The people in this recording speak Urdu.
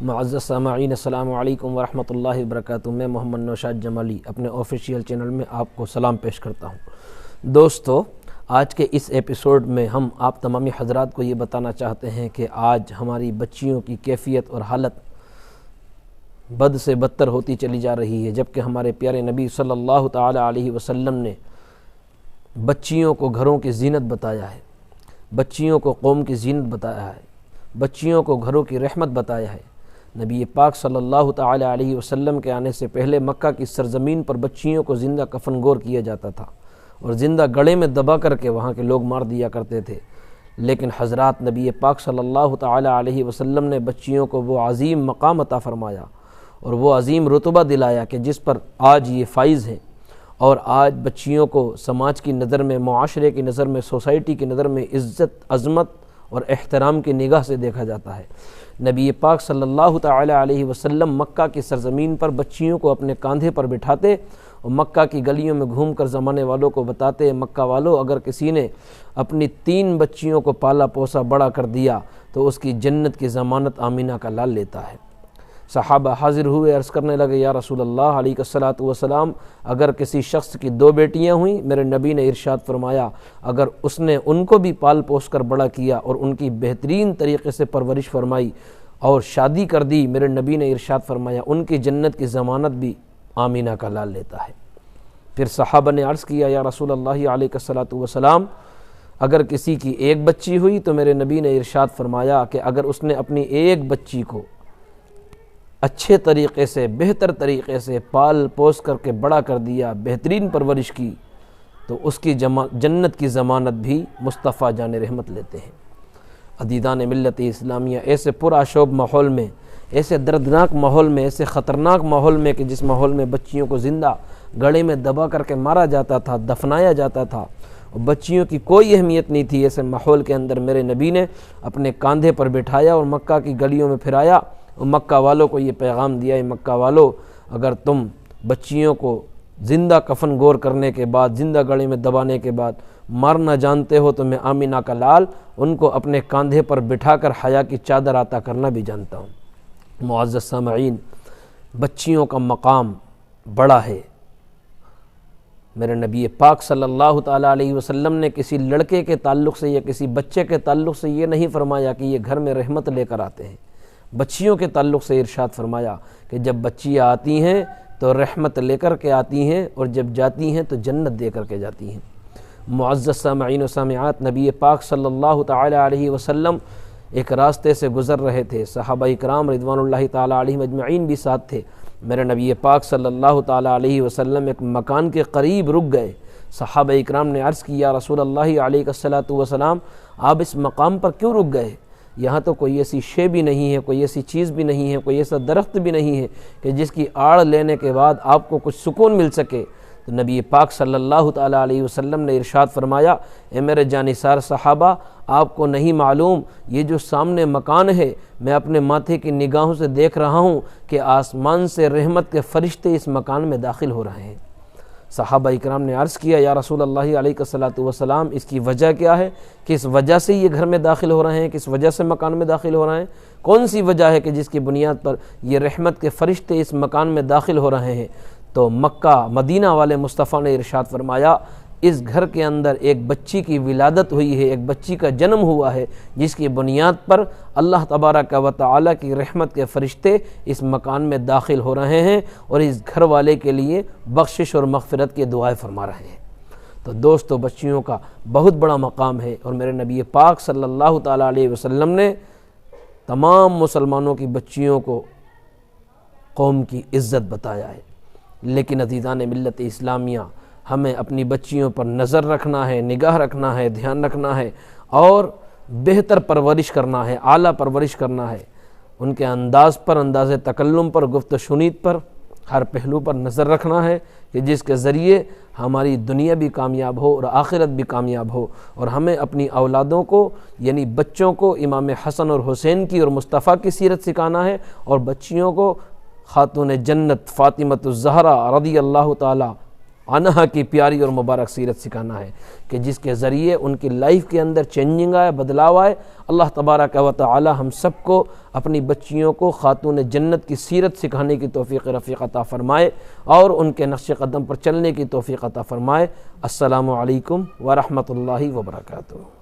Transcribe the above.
معزز سامعین السلام علیکم ورحمۃ اللہ وبرکاتہ۔ میں محمد نوشاد جمالی اپنے آفیشیل چینل میں آپ کو سلام پیش کرتا ہوں۔ دوستو، آج کے اس ایپیسوڈ میں ہم آپ تمامی حضرات کو یہ بتانا چاہتے ہیں کہ آج ہماری بچیوں کی کیفیت اور حالت بد سے بدتر ہوتی چلی جا رہی ہے، جبکہ ہمارے پیارے نبی صلی اللہ تعالی علیہ وسلم نے بچیوں کو گھروں کی زینت بتایا ہے، بچیوں کو قوم کی زینت بتایا ہے، بچیوں کو گھروں کی رحمت بتایا ہے۔ نبی پاک صلی اللہ تعالی علیہ وسلم کے آنے سے پہلے مکہ کی سرزمین پر بچیوں کو زندہ کفن گور کیا جاتا تھا اور زندہ گڑے میں دبا کر کے وہاں کے لوگ مار دیا کرتے تھے، لیکن حضرات نبی پاک صلی اللہ تعالی علیہ وسلم نے بچیوں کو وہ عظیم مقام عطا فرمایا اور وہ عظیم رتبہ دلایا کہ جس پر آج یہ فائز ہیں، اور آج بچیوں کو سماج کی نظر میں، معاشرے کی نظر میں، سوسائٹی کی نظر میں عزت، عظمت اور احترام کی نگاہ سے دیکھا جاتا ہے۔ نبی پاک صلی اللہ تعالی علیہ وسلم مکہ کی سرزمین پر بچیوں کو اپنے کاندھے پر بٹھاتے اور مکہ کی گلیوں میں گھوم کر زمانے والوں کو بتاتے، مکہ والوں، اگر کسی نے اپنی 3 بچیوں کو پالا پوسا بڑا کر دیا تو اس کی جنت کی ضمانت آمینہ کا لال لیتا ہے۔ صحابہ حاضر ہوئے، عرض کرنے لگے، یا رسول اللہ علیہ الصلوۃ والسلام، اگر کسی شخص کی 2 بیٹیاں ہوئیں، میرے نبی نے ارشاد فرمایا اگر اس نے ان کو بھی پال پوس کر بڑا کیا اور ان کی بہترین طریقے سے پرورش فرمائی اور شادی کر دی، میرے نبی نے ارشاد فرمایا ان کی جنت کی ضمانت بھی آمینہ کا لال لیتا ہے۔ پھر صحابہ نے عرض کیا، یا رسول اللہ علیہ الصلوۃ والسلام، اگر کسی کی 1 بچی ہوئی تو میرے نبی نے ارشاد فرمایا کہ اگر اس نے اپنی 1 بچی کو اچھے طریقے سے، بہتر طریقے سے پال پوس کر کے بڑا کر دیا، بہترین پرورش کی، تو اس کی جنت کی ضمانت بھی مصطفیٰ جان رحمت لیتے ہیں۔ عزیزان ملت اسلامیہ، ایسے پرآشوب ماحول میں، ایسے دردناک ماحول میں، ایسے خطرناک ماحول میں کہ جس ماحول میں بچیوں کو زندہ گڑے میں دبا کر کے مارا جاتا تھا، دفنایا جاتا تھا اور بچیوں کی کوئی اہمیت نہیں تھی، ایسے ماحول کے اندر میرے نبی نے اپنے کاندھے پر بٹھایا اور مکہ کی گلیوں میں پھرایا اور مکہ والوں کو یہ پیغام دیا، مکہ والوں، اگر تم بچیوں کو زندہ کفن گور کرنے کے بعد، زندہ گڑے میں دبانے کے بعد مارنا جانتے ہو تو میں آمینہ کا لال ان کو اپنے کاندھے پر بٹھا کر حیا کی چادر عطا کرنا بھی جانتا ہوں۔ معزز سامعین، بچیوں کا مقام بڑا ہے۔ میرے نبی پاک صلی اللہ تعالی علیہ وسلم نے کسی لڑکے کے تعلق سے یا کسی بچے کے تعلق سے یہ نہیں فرمایا کہ یہ گھر میں رحمت لے کر آتے ہیں، بچیوں کے تعلق سے ارشاد فرمایا کہ جب بچیاں آتی ہیں تو رحمت لے کر کے آتی ہیں اور جب جاتی ہیں تو جنت دے کر کے جاتی ہیں۔ معزز سامعین و سامعات، نبی پاک صلی اللہ تعالی علیہ وسلم ایک راستے سے گزر رہے تھے، صحابہ اکرام رضوان اللہ تعالی علیہم اجمعین بھی ساتھ تھے۔ میرے نبی پاک صلی اللہ تعالی علیہ وسلم ایک مکان کے قریب رک گئے۔ صحابہ اکرام نے عرض کیا، رسول اللہ علیہ الصلوۃ والسلام، آپ اس مقام پر کیوں رک گئے؟ یہاں تو کوئی ایسی شے بھی نہیں ہے، کوئی ایسی چیز بھی نہیں ہے، کوئی ایسا درخت بھی نہیں ہے کہ جس کی آڑ لینے کے بعد آپ کو کچھ سکون مل سکے۔ تو نبی پاک صلی اللہ تعالی علیہ وسلم نے ارشاد فرمایا، اے میرے جانثار صحابہ، آپ کو نہیں معلوم یہ جو سامنے مکان ہے، میں اپنے ماتھے کی نگاہوں سے دیکھ رہا ہوں کہ آسمان سے رحمت کے فرشتے اس مکان میں داخل ہو رہے ہیں۔ صحابہ اکرام نے عرض کیا، یا رسول اللہ علیہ الصلوۃ والسلام، اس کی وجہ کیا ہے؟ کس وجہ سے یہ گھر میں داخل ہو رہے ہیں؟ کس وجہ سے مکان میں داخل ہو رہے ہیں؟ کون سی وجہ ہے کہ جس کی بنیاد پر یہ رحمت کے فرشتے اس مکان میں داخل ہو رہے ہیں؟ تو مکہ مدینہ والے مصطفیٰ نے ارشاد فرمایا، اس گھر کے اندر ایک بچی کی ولادت ہوئی ہے، ایک بچی کا جنم ہوا ہے، جس کی بنیاد پر اللہ تبارک و تعالی کی رحمت کے فرشتے اس مکان میں داخل ہو رہے ہیں اور اس گھر والے کے لیے بخشش اور مغفرت کی دعائیں فرما رہے ہیں۔ تو دوستو، بچیوں کا بہت بڑا مقام ہے اور میرے نبی پاک صلی اللہ تعالی علیہ وسلم نے تمام مسلمانوں کی بچیوں کو قوم کی عزت بتایا ہے، لیکن عزیزان ملت اسلامیہ، ہمیں اپنی بچیوں پر نظر رکھنا ہے، نگاہ رکھنا ہے، دھیان رکھنا ہے اور بہتر پرورش کرنا ہے، اعلیٰ پرورش کرنا ہے۔ ان کے انداز پر، انداز تکلم پر، گفت و شنید پر، ہر پہلو پر نظر رکھنا ہے کہ جس کے ذریعے ہماری دنیا بھی کامیاب ہو اور آخرت بھی کامیاب ہو، اور ہمیں اپنی اولادوں کو، یعنی بچوں کو، امام حسن اور حسین کی اور مصطفیٰ کی سیرت سکھانا ہے، اور بچیوں کو خاتون جنت فاطمۃ الزہرا رضی اللہ تعالی آنہا کی پیاری اور مبارک سیرت سکھانا ہے کہ جس کے ذریعے ان کی لائف کے اندر چینجنگ آئے، بدلاؤ آئے۔ اللہ تبارک و تعالی ہم سب کو اپنی بچیوں کو خاتون جنت کی سیرت سکھانے کی توفیق رفیق عطا فرمائے اور ان کے نقش قدم پر چلنے کی توفیق عطا فرمائے۔ السلام علیکم ورحمۃ اللہ وبرکاتہ۔